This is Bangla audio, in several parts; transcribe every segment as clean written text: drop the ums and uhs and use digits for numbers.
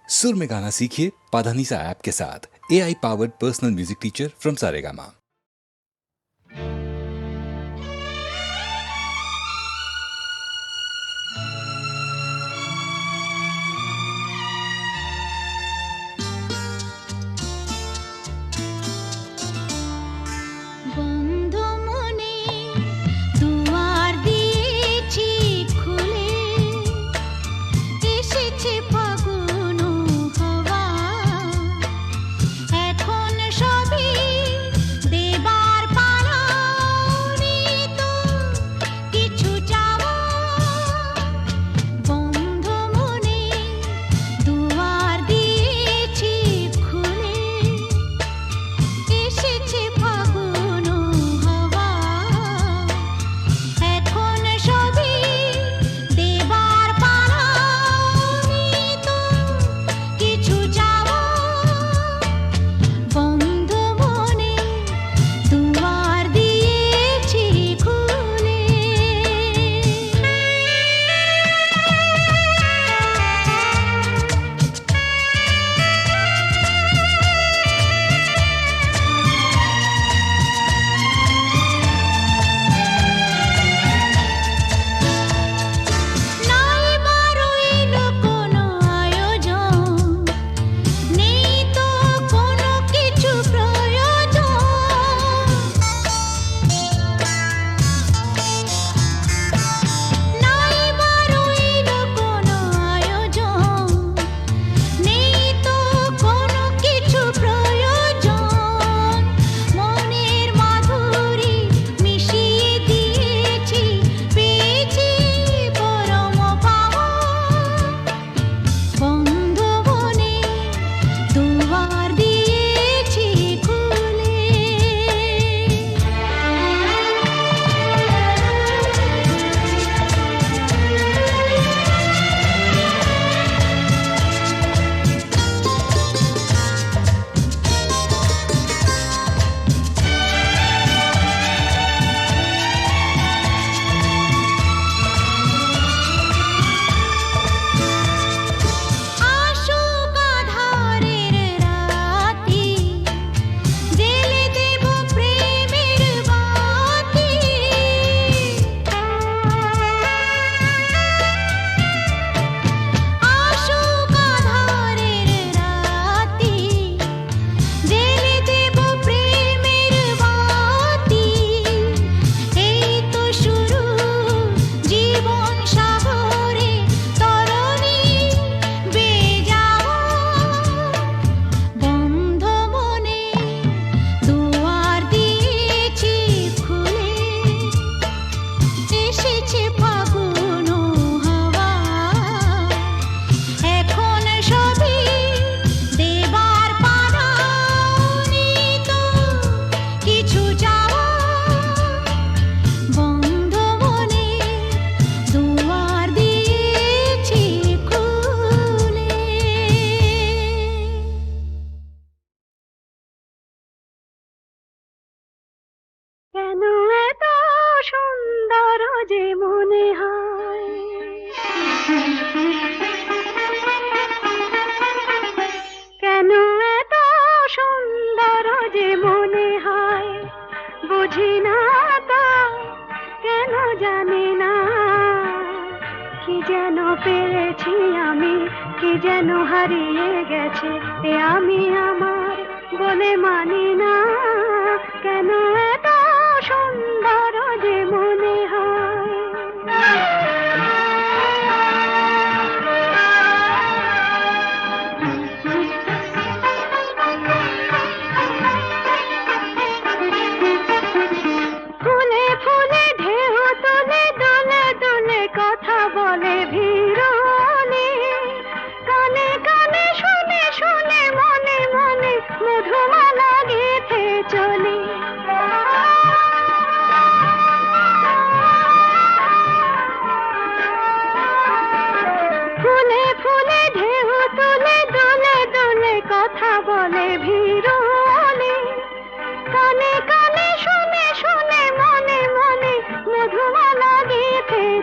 सुर में गाना सीखिए पाधानीसा ऐप के साथ। AI powered personal music teacher from Saregama.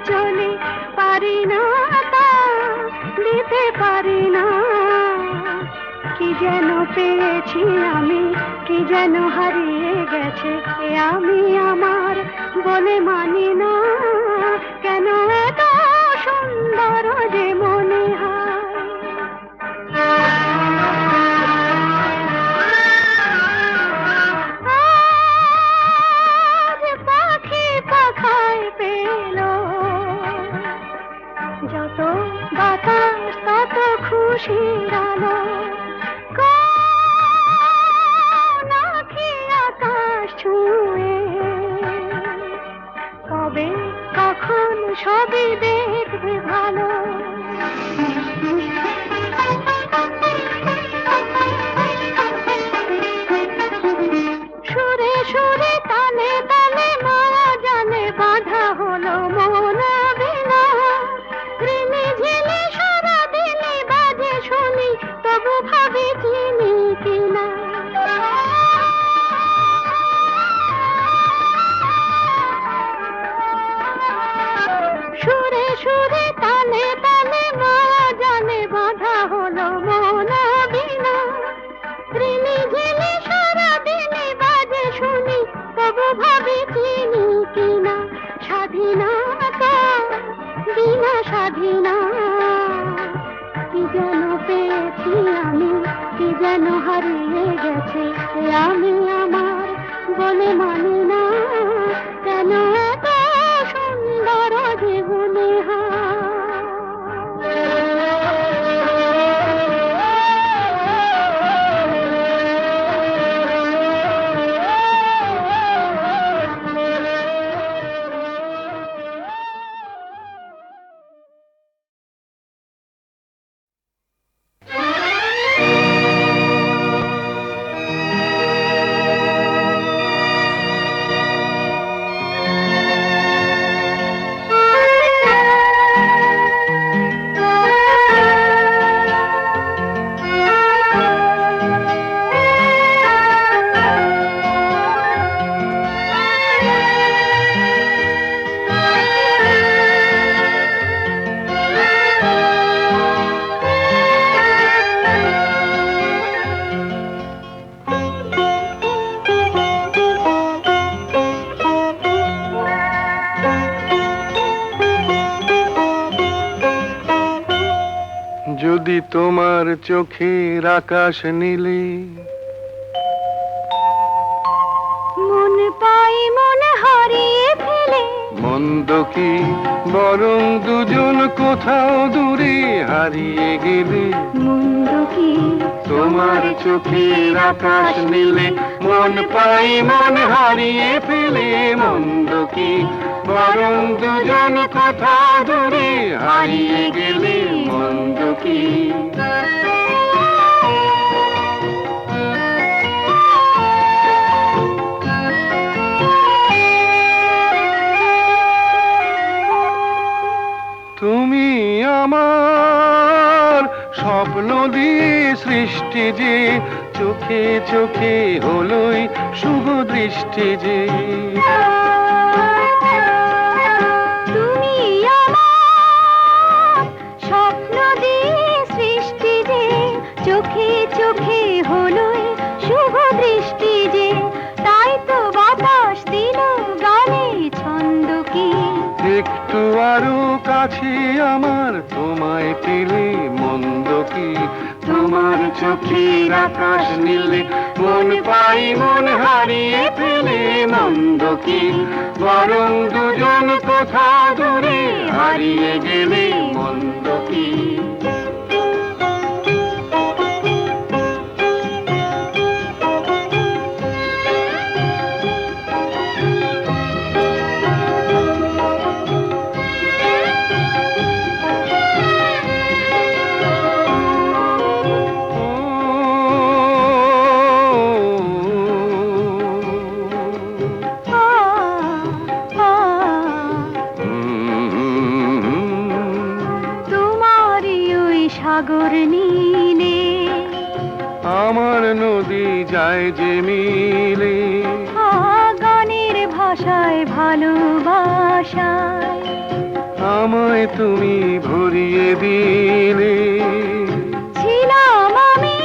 চলে পারি না তা দিতে পারি না যেন পেয়েছি আমি, কি যেন হারিয়ে গেছে এ আমি আমার বলে মানি না। কেন এত সুন্দর যে মনে হয়, আজ পাখি পাখায় পেল যত বাতাস তত খুশির আলো। নাকি আকাশ ছুঁয়ে কবে কখন সবই দেখবে ভালো। সুরে সুরে তালে তালে মায়া জানে বাঁধা হলো মন বিনা। রিমি ঝিলি সারা দিনে বাজে শুনি তবু ভাবি চিনি কিনা। সুরে সুরে তালে তালে মায়া জানে বাঁধা হলো মন বিনা। রিমি ঝিলি সারা দিনে বাজে শুনি তবু ভাবি চিনি কিনা। স্বাধীনতা বিনা স্বাধীনা, কি যেন পেয়েছি আমি, কি যেন হারিয়ে গেছে আমি আমার বলে মানি না। কেন এত সুন্দর জীবনে যদি তোমার চোখের আকাশ নীলে মন পাই মন হারিয়ে ফেলে। মন্দ কি বরং দুজন কোথাও দূরে হারিয়ে গেলে। মন্দ কি তোমার চোখের আকাশ নীলে মন পাই মন হারিয়ে ফেলে। মন্দ কি বরং দুজন কোথাও দূরে হারিয়ে গেলে। মন্দ কি তুমি আমার স্বপ্ন দিয়ে সৃষ্টি যে, চোখে চোখে হলোই শুভ দৃষ্টি যে। তুমি আমার স্বপ্ন দিয়ে সৃষ্টি যে, চোখে চোখে হলোই শুভ দৃষ্টি যে। তাই তো বাতাস দিল গানে ছন্দ কি। একটু আরো কাছে আমার তোমায় পেলে। মন্দ কি তোমার চোখের আকাশ নীলে মন পাই মন হারিয়ে ফেলে। মন্দ কি বরং দুজন কোথা দূরে হারিয়ে গেলে। মন্দ কি সাগর নীলে আমার নদী যায় যে মিলে। গানের ভাষায় ভালোবাসায় আমায় তুমি ভরিয়ে দিলে। ছিলাম আমি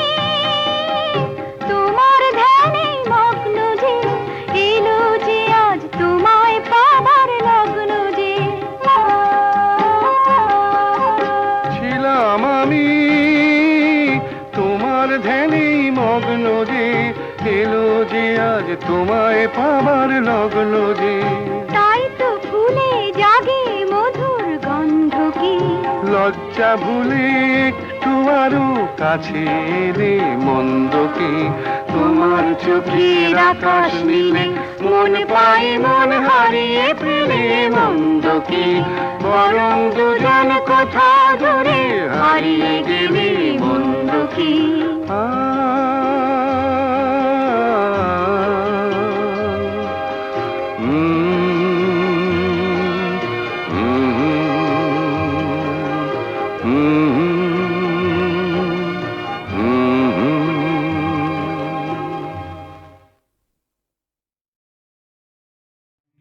তোমার ধ্যানে মগ্ন যে, এলো যে আজ তোমায় পাবার লগ্ন যে। তাই তো ফুলে জাগে মধুর গন্ধ কি, লজ্জা ভুলে একটু আরো কাছে এলে মন্দ কি। তোমার চোখের আকাশ নীলে মন পায় মন হারিয়ে ফেলে মন্দ কি। বরং দুজন কোথাও দূরে হারিয়ে গেলে মন্দ কি।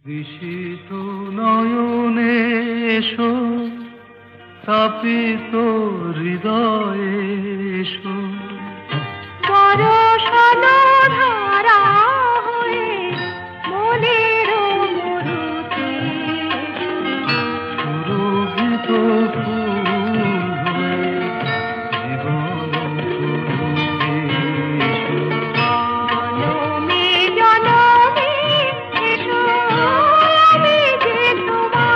বিশিত নয়নে এসো, তাপিত হৃদয়ে এসো। পরশানো ধারা হয়ে মনের মরুতে সুরভিত ফুল হয়ে জীবন সুরভে এসো। জনমে জনমে এসো, আমি যে তোমার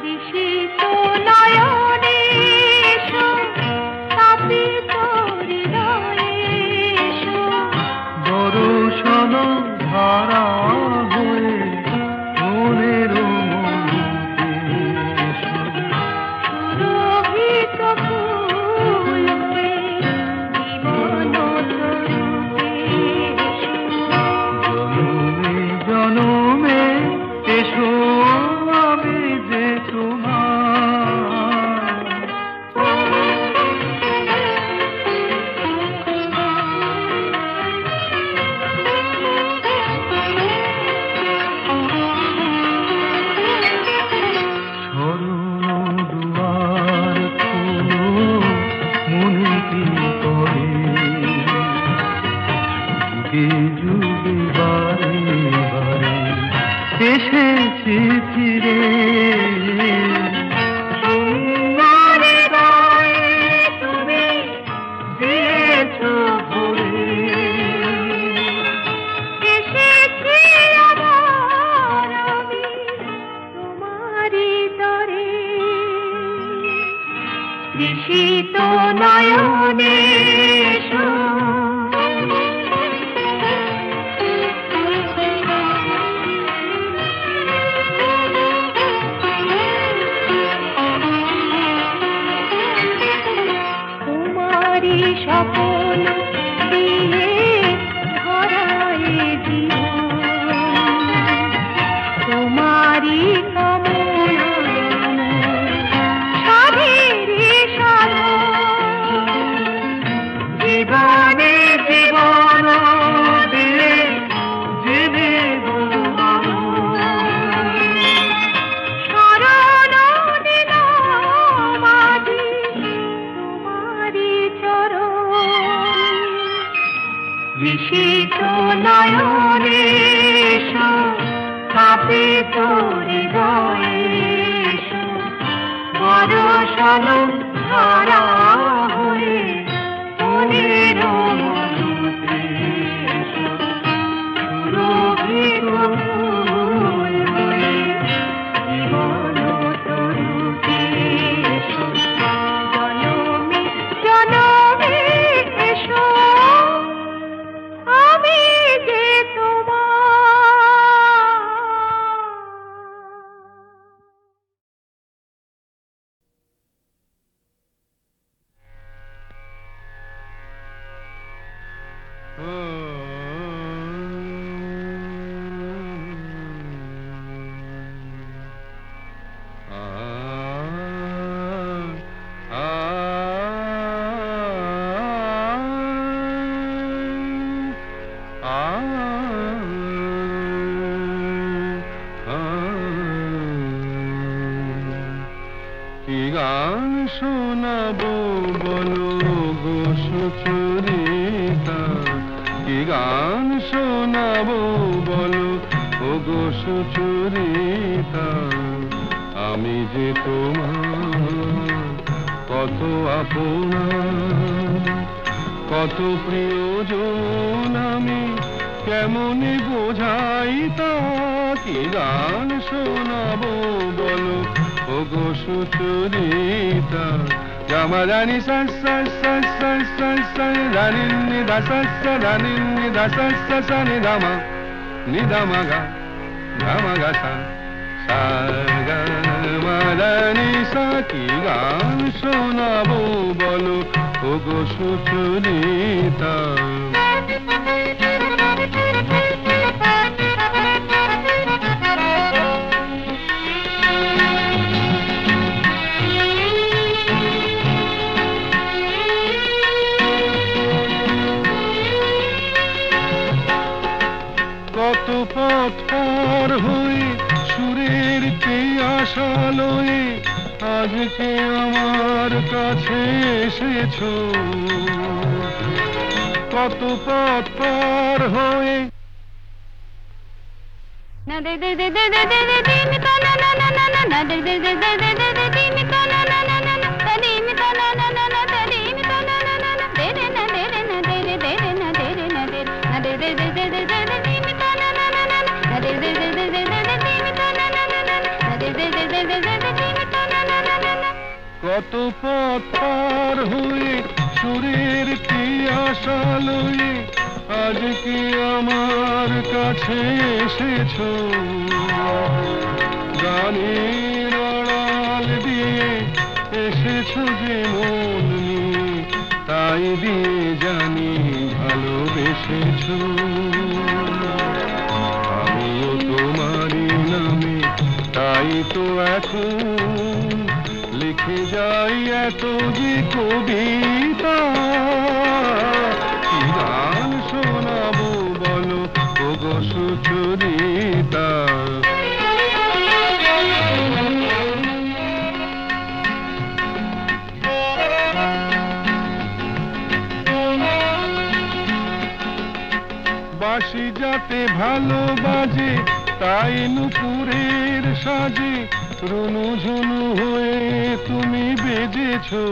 বিশিত নয়নে এসো, তাপিত হৃদয়ে এসো। বরষণ ধারা হয়ে মনের মরুতে এসো। সুরভিত ফুল হয়ে জীবন তরুতে এসো। জনমে জনমে এসো, আমি যে তোমার। শরণ দুয়ার খোলো, মনে কি করে যুগে যুগে বারে বারে এসেছি ফিরে। সুন্দর হৃদয়ে তুমি দিয়েছো ভরে। এসেছি আবার আমি তোমারই তরে, বিশিত নয়নে এসো। তোমারই স্বপন দিয়ে ধরায় জীবন, তোমারই কামনা সাধেরে সাধন। জীবনে জীবন দিয়ে জেনে শরণ নিলাম আজি তোমারই চরণ, বিশিত নয়নে এসো, তাপিত হৃদয়ে এসো। বরষণ ধারা হয়ে মনের মরুতে এসো। সুরভিত ফুল হয়ে জীবন তরুতে এসো। জনমে জনমে এসো, আমি যে কি গান শোনাবো বলো গো সুচরিতা, কি গান শোনাবো বলো ও গো সুচরিতা। আমি যে তোমার কত আপনা কত প্রিয়জন আমি কেমনে বোঝাই তা কি গান শোনাবো বলো ওগো সুচরিতা গামা রানী সা সা সা সা সা সা রানী নি দা সা সা রানী নি দা সা সা সা নি দামা নি দামা গা গামা গা সা সা গা মা রানী সা কি গান শোনাবো বলো ওগো সুচরিতা কত পথ পার হয়ে সুরের আশা লয়ে আজকে আমার কাছে এসেছো কত পথ পার হয়ে না দে দে দে দে দে দে দে দিন তা না না না না না না দে দে দে দে দে দে দে দিন তা না না না না না তা দিন তা না না না না তা দিন তা না না না না দে রে না দে রে না দে রে দে রে না দে রে না দে না দে দে দে দে দে দে দিন তা না না না না না দে দে দে দে দে দে দিন তা না না না না না দে দে দে দে দে দে দিন তা না না না না কত পথ পার হয়ে সুরের আশা লয়ে আজকে আমার কাছে এসেছো গানের আড়াল দিয়ে এসেছো যে মন নিয়ে তাই দিয়ে জানি ভালোবেসেছো আমিও তোমারই নামে তাই তো এখন লিখে যাই এত যে কবিতা কি গান শোনাবো বলো ওগো সুচরিতা বাঁশি যাতে ভালো বাজে তাই নুপুরের সাজে রুনু ঝুনু হয়ে তুমি বেজেছো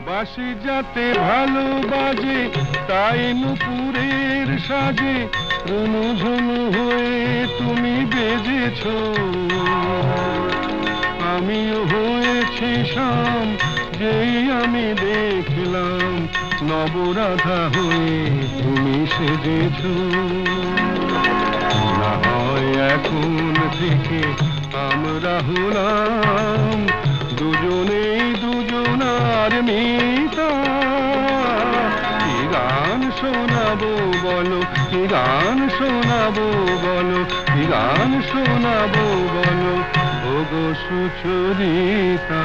বাঁশি যাতে ভালো বাজে তাই নুপুরের সাজে রুনু ঝুনু হয়ে তুমি বেজেছো আমিও হয়েছি শাম যেই আমি দেখলাম নবরাধা হয়ে তুমি সেজেছো না হয় এখন থেকে আমরা হলাম দুজনেই দুজনার মিতা কি গান শোনাবো বলো কি গান শোনাবো বলো কি গান শোনাবো বলো ওগো সুচরিতা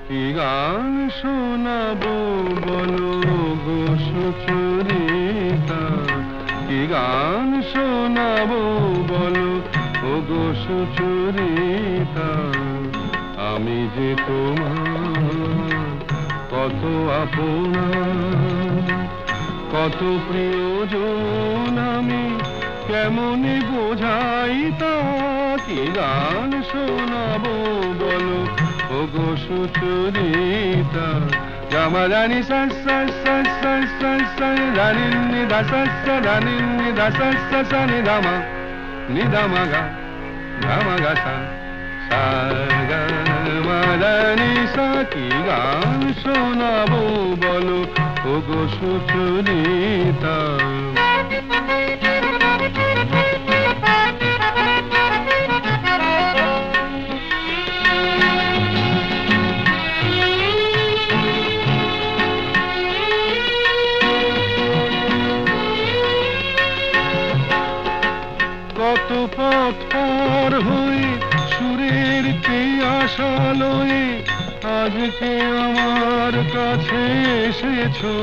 কি গান শোনাবো বলো গো সুচরিতা কি গান শোনাবো বলো ওগো সুচরিতা আমি যে তোমার কত আপনা কত প্রিয়জন আমি কেমনে বোঝাই তা কি গান শোনাবো বলো ওগো সুচরিতা গামা রানী সা সা সা সা সা সা রানী নি দা সা সা রানী নি দা সা সা সা নি দামা গা গামা গা সা সা গা মা রানী সা কি গান শোনাবো বলো ওগো সুচরিতা পথ পার হয়ে সুরের আশা লয়ে আজকে আমার কাছে এসেছো।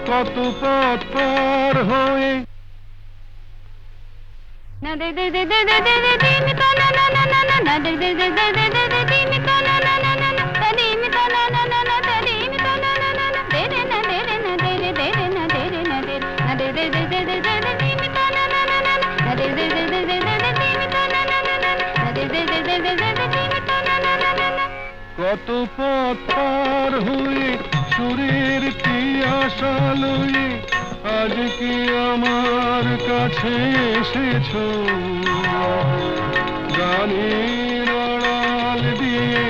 কত পথ পার হয়ে না দে দে দে দে দে দে দে দিন তা না না না না না না দে দে দে দে দে দে দে দিন তা না না না না না তা দিন তা না না না না তা দিন তা না না না না দে রে না দে রে না দে রে দে রে না দে রে না দে না দে দে দে দে দে দে দে দিন তা না না না না না দে দে দে দে দে দে দে দিন তা না না না না না দে দে দে দে দে দে দে দিন তা না না না না। কত পথ পার হয়ে সুরের আশা লয়ে আজকে আমার কাছে এসেছো। গানের আড়াল দিয়ে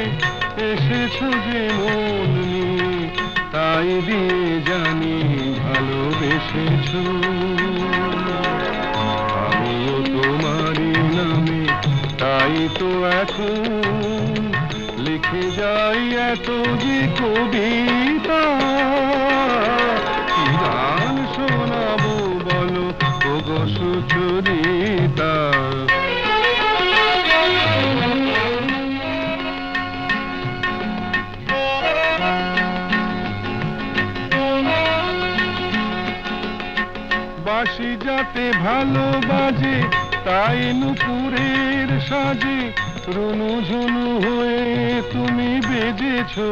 এসেছো যে মন নিয়ে, তাই দিয়ে জানি ভালোবেসেছো। আমিও তোমারই নামে তাই তো এখন লিখে যাই এত যে কবিতা। কি গান শোনাবো বলো ওগো সুচরিতা। বাঁশি যাতে ভালো বাজে তাই নুপুরের সাজে রুনু ঝুনু হয়ে তুমি বেজেছো।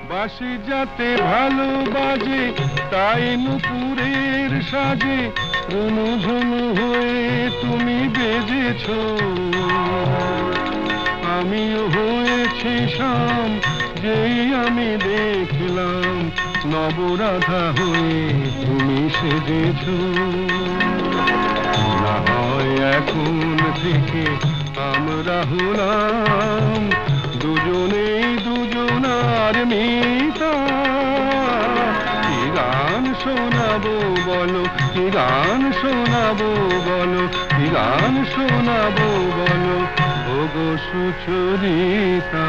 বাঁশি যাতে ভালো বাজে তাই নুপুরের সাজে রুনু ঝুনু হয়ে তুমি বেজেছো। আমিও হয়েছি শাম যেই আমি দেখলাম নবরাধা হয়ে তুমি সেজেছো। না হয় এখন থেকে আমরা হলাম দুজনেই দুজনার মিতা। কি গান শোনাবো বলো, কি গান শোনাবো বলো, কি গান শোনাবো বলো ওগো সুচরিতা।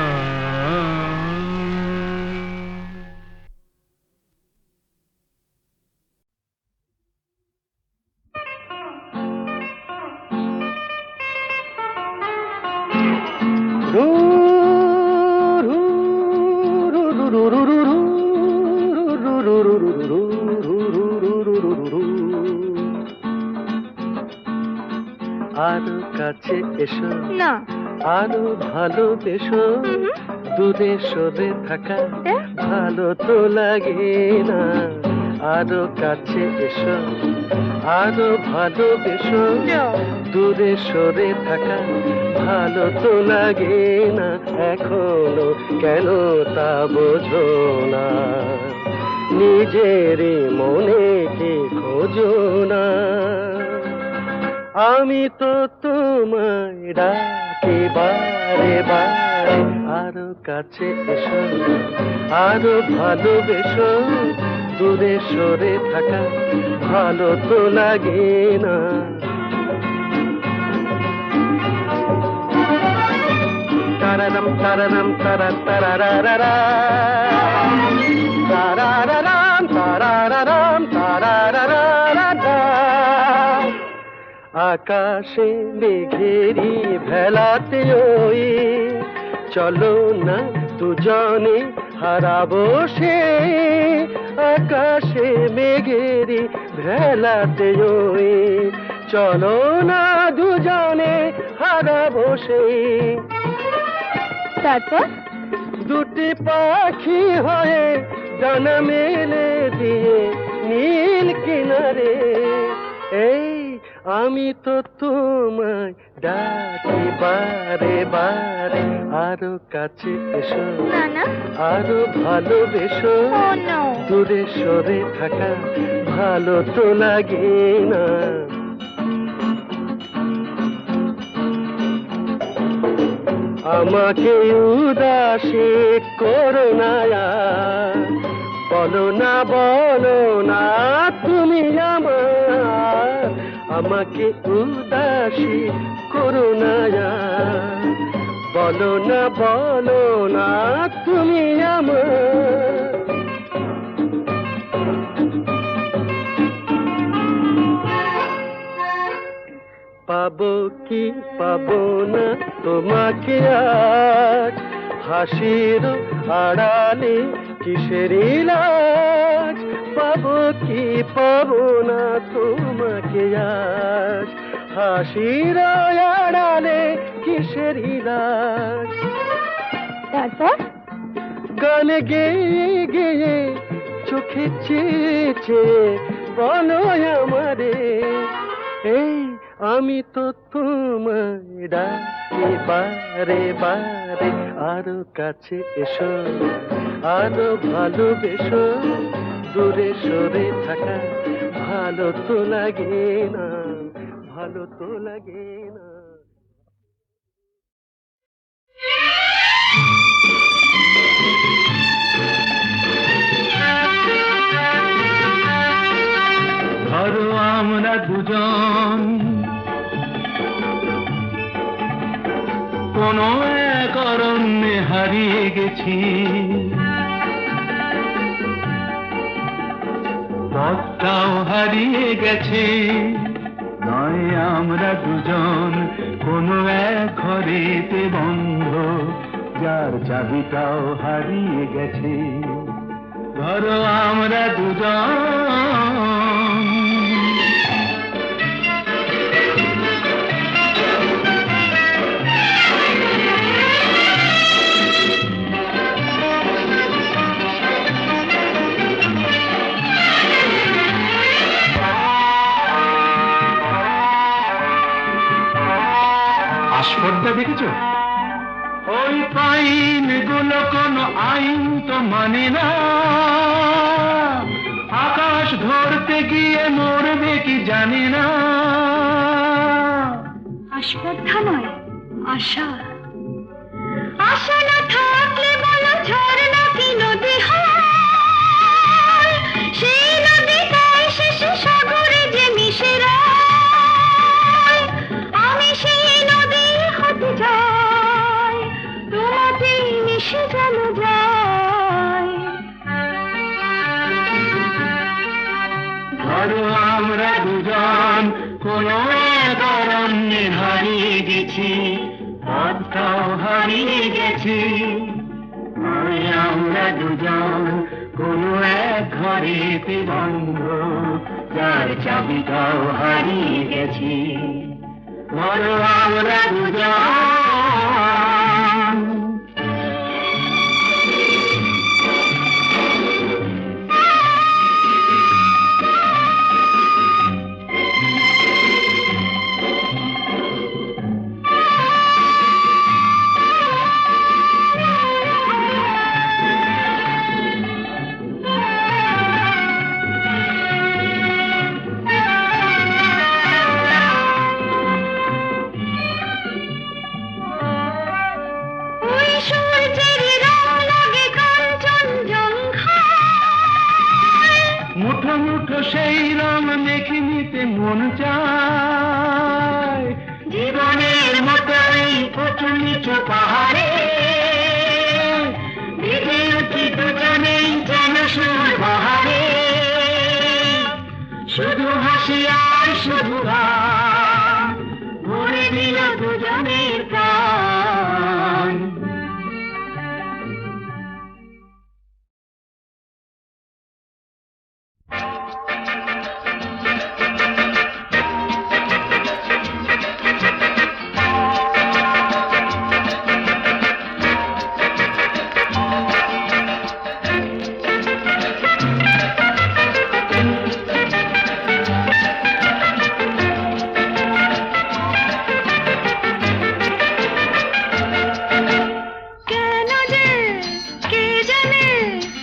আরো কাছে এসো না আরো ভালোবেসো, দূরে সরে থাকা ভালো তো লাগে না। আরো কাছে এসো আরো ভালোবেসো, দূরে সরে থাকা ভালো তো লাগে না। এখনো কেন তা বোঝো না, নিজেরই মনে কি খোঁজো না। আমি তো তোমায় ডাকি বারে বারে, আরো কাছে এসো আরো ভালোবেসো, দূরে সরে থাকা ভালো তো লাগে না। তারারাম তারারাম তারা তারারারা, তারারারাম তারারারাম তারারারা। আকাশে মেঘেরি ভেলাতে ওই চলো না দুজনে হারাবো সে। আকাশে মেঘেরি ভেলাতে ওই চলো না দুজনে হারাবো সে। তারপর দুটি পাখি হয়ে ডানা মেলে দিয়ে নীল কিনারে, এই আমি তো তোমায় ডাকি বারে বারে। আরো কাছে এসো না না আরো ভালোবেসো, ও নো দূরে সরে থাকা ভালো তো লাগে না। আমাকে উদাসী করো না, বলো না তুমি আমার, আমাকে উদাসী করো না আর। বলো না তুমি আমার। পাবো কি পাবো না তোমাকে আজ, হাসির আড়ালে কিসের লাজ। পাবো কি পাবো না তোমাকে আজ, হাসির আড়ালে কিসের লাজ। তারপর গানে গেয়ে গেয়ে চোখে চেয়ে চেয়ে বলো আমারে, এই আমি তো তোমায় ডাকি বারে বারে, আরো কাছে এসো আরো ভালোবেসো। দূরে সরে থাকা ভালো তো লাগে না, ভালো তো লাগে না। ধরো আমরা দুজন কোনো এক অরণ্যে হারিয়ে গেছি, পথটাও হারিয়ে গেছে। নয় আমরা দুজন কোনো এক ঘরেতে বন্ধ, যার চাবিটাও হারিয়ে গেছে। ধরো আমরা দুজন আস্পর্ধা দেখেছো? ওই পাইন গুলো কোনো আইন তো মানে না, আকাশ ধরতে গিয়ে মরবে কি জানি না। আস্পর্ধা নয়, আশা। আশা না থাকলে বলো ঝর্ণা কি নদী হয়, সেই নদীটাই শেষে সাগরে যে মিশে যায়। আমি সেই নদী হতে যাই, তোমাতে মিশে যেন যায়। ধরো আমরা দুজন কোনো এক অরণ্যে হারিয়ে গেছি, পথটাও হারিয়ে গেছি। আমরা দুজন কোনো এক ঘরেতে বন্ধ, যার চাবিটাও হারিয়ে গেছি। ধরো আমরা দুজন মুঠো মুঠো সেই রং মেখে নিতে মন চায়। জীবনের মতো এই উঁচু নিচু পাহাড়ে ভিজে উঠি দুজনেই যেন সুর বাহারে। শুধু হাসি আর শুধু গান ভরে দিল দুজনের প্রাণ।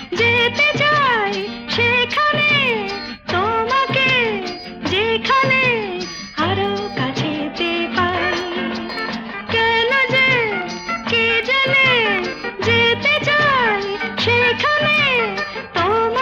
যেতে চাই সেখানে তোমাকে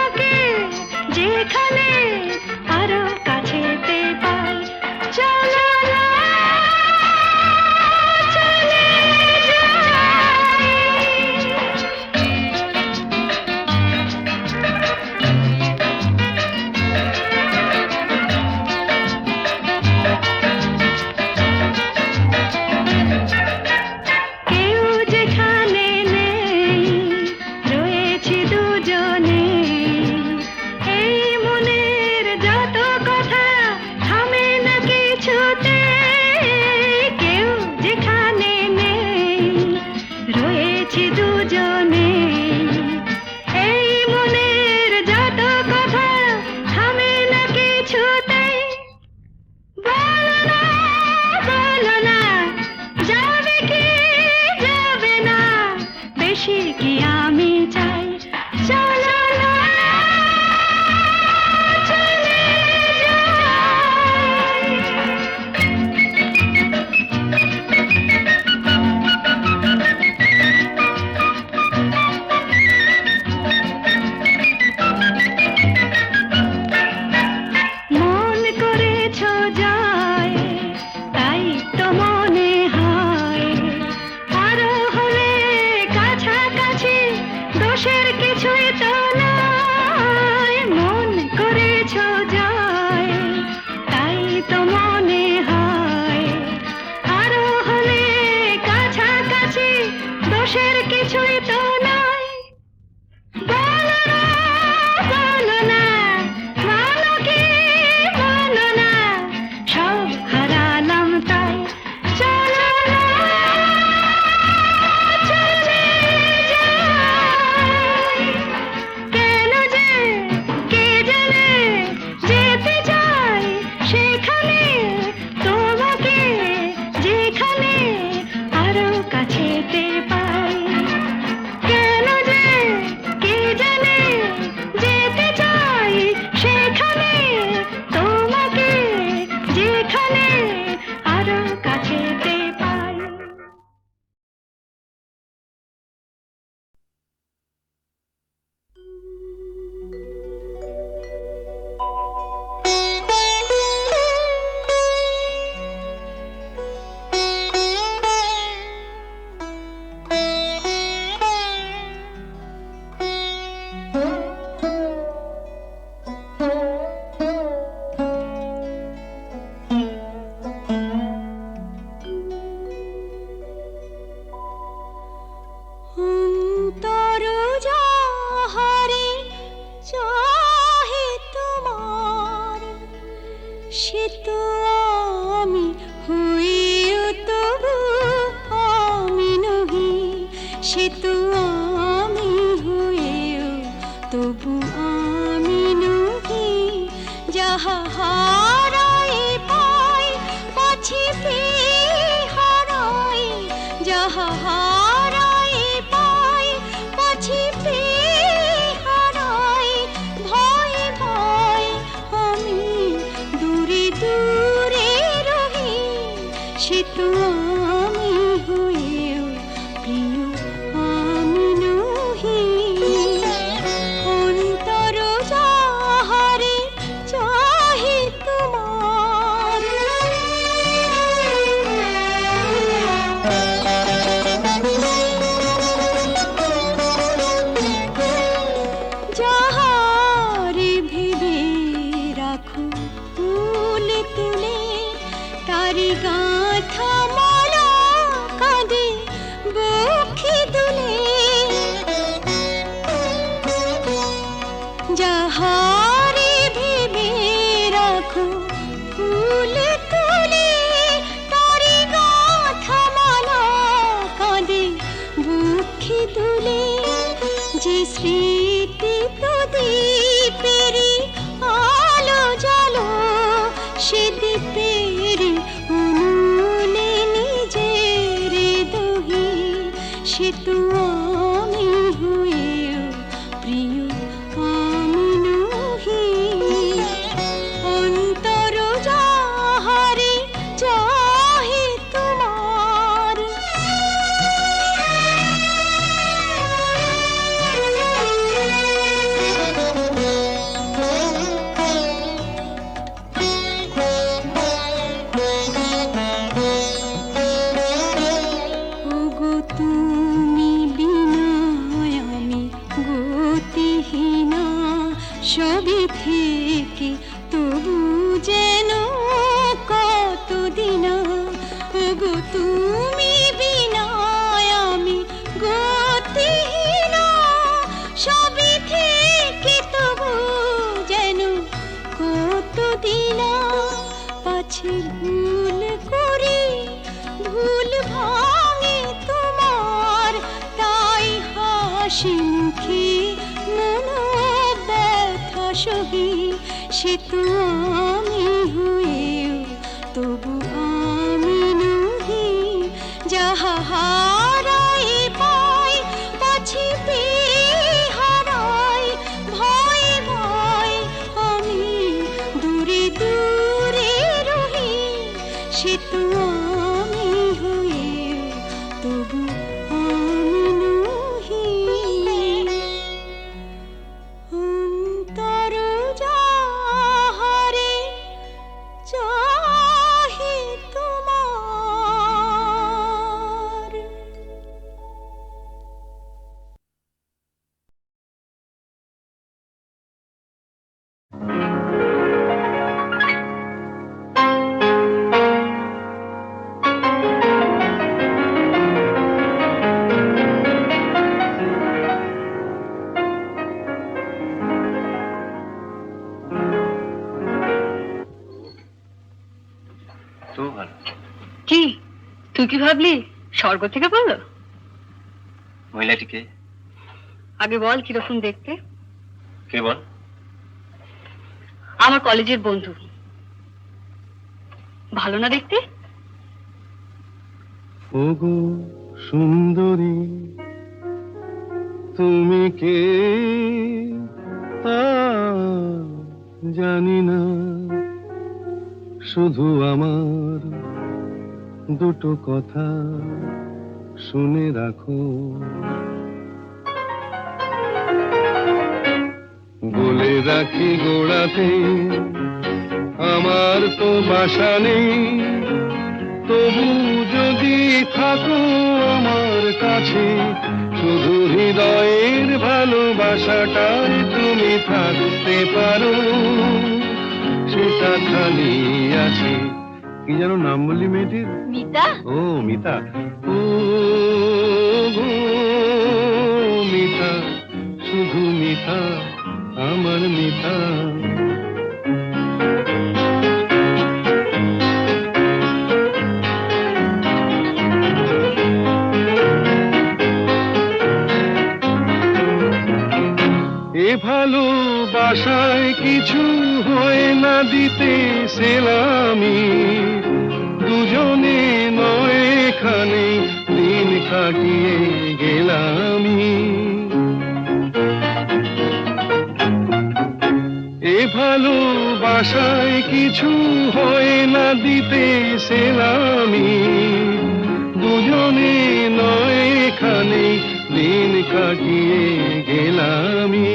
যেখানে আরো কাছেতে পাই। অন্তর যাহারে চাহে তোমার, সে তো আমি হইও তবু আমি নহি, সে তো আমি হইও তবু আমি নহি। যাহা হারাই পাই পাছি পেয়ে হারাই, যাহা হারাই পাই পাছি পেয়ে হারাই। ভয় ভয় আমি দূরে দূরে রহি, সে তো আমি হইও প্রিয় আমি নহি। অন্তর যাহারে চাহে তোমার, যাহারে ভেবে রাখো ফুল তুলে, তারি গাঁথা মালা কাঁদে বক্ষে দুলে। যাহারে ভেবে রাখো ফুল তুলে, তারি গাঁথা মালা কাঁদে বক্ষে দুলে। যে স্মৃতি প্রদীপেরি আলো জালো, সে দীপের উনুনে নিজের দহি, সে তো আমি হইও প্রিয় আমি নহি। অন্তর যাহারে চাহে তোমার, ওগো তুমি বিনা আমি গতিহীনা, সবে থেকে তবু যেন কতদিনা। ওগো তুমি বিনা আমি গতিহীনা, সবে থেকে তবু যেন কতদিনা। পাছে ভুল করি ভুল ভাঙে তোমার, তাই হাসি মুখে মন ব্যথা সহি, সে তো আমি হইও তবু আমি নহি। যাহা হারাই পাই পাছি পেয়ে হারাই। ভয় ভয় আমি দূরে দূরে রহি, সে তো আমি হইও তবু আমি নহি। অন্তর যাহারে চাহে তোমার। কি তুই কি ভাবলি স্বর্গ থেকে বললো? মহিলাটিকে আগে বল কিরকম দেখতে। কে বল? আমার কলেজের বন্ধু। ভালো না দেখতে? ওগো সুন্দরী তুমি কে তা জানি না, শুধু আমার দুটো কথা শুনে রাখো। বলে রাখি গোড়াতে আমার তো বাসা নেই, তবু যদি থাকো আমার কাছে, শুধু হৃদয়ের ভালোবাসাটাই তুমি থাকতে পারো, সেটা খালি আছে। কি যেন নাম বললি মেয়েটির? মিতা। ও মিতা। ও গো মিতা, শুধু মিতা, আমার মিতা। এ ভালোবাসায় কিছু হয় না দিতে সেলামি, দুজনে নয় এখানে দিন কাটিয়ে গেলামি। এ ভালোবাসায় কিছু হয় না দিতে সেলামি, দুজনে নয় এখানে দিন কাটিয়ে গেলামি।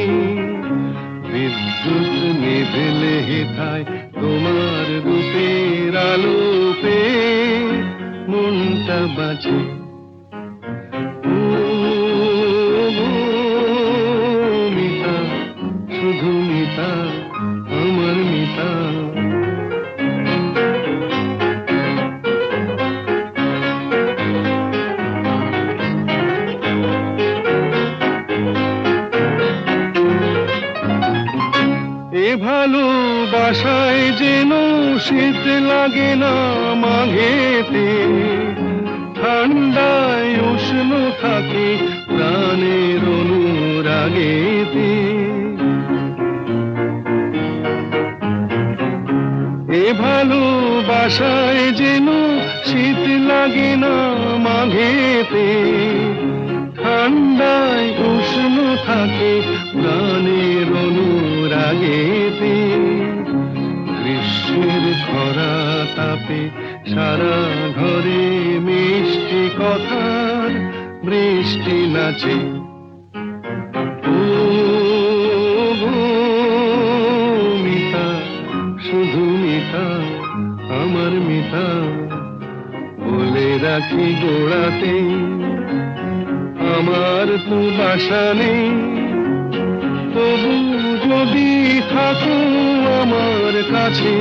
বিদ্যুৎ নিভেলে হেথায় তোমার রূপের আলো পেয়ে মনটা বাঁচে। ও গো মিতা, শুধু মিতা, আমার মিতা। এ ভালোবাসায় যেন শীত লাগে না মাঘেতে, ঠান্ডায় উষ্ণ থাকে প্রাণের অনুরাগেতে। এ ভালোবাসায় যেন শীত লাগে না মাঘেতে, ঠান্ডায় উষ্ণ থাকে প্রাণের অনুরাগেতে। গ্রীষ্মের খরা তাপে সারা ঘরে মিষ্টি কথার বৃষ্টি নাচে। ও গো মিতা, শুধু মিতা, আমার মিতা। বলে রাখি গোড়াতে আমার তো বাসা নেই, তবু যদি থাকো আমার কাছে,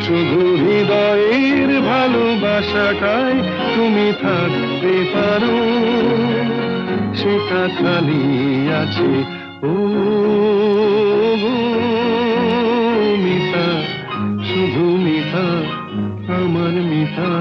শুধু হৃদয়ের ভালোবাসাটাই তুমি থাকতে পারো, সেটা খালি আছে। ও গো মিতা, শুধু মিতা, আমার মিতা।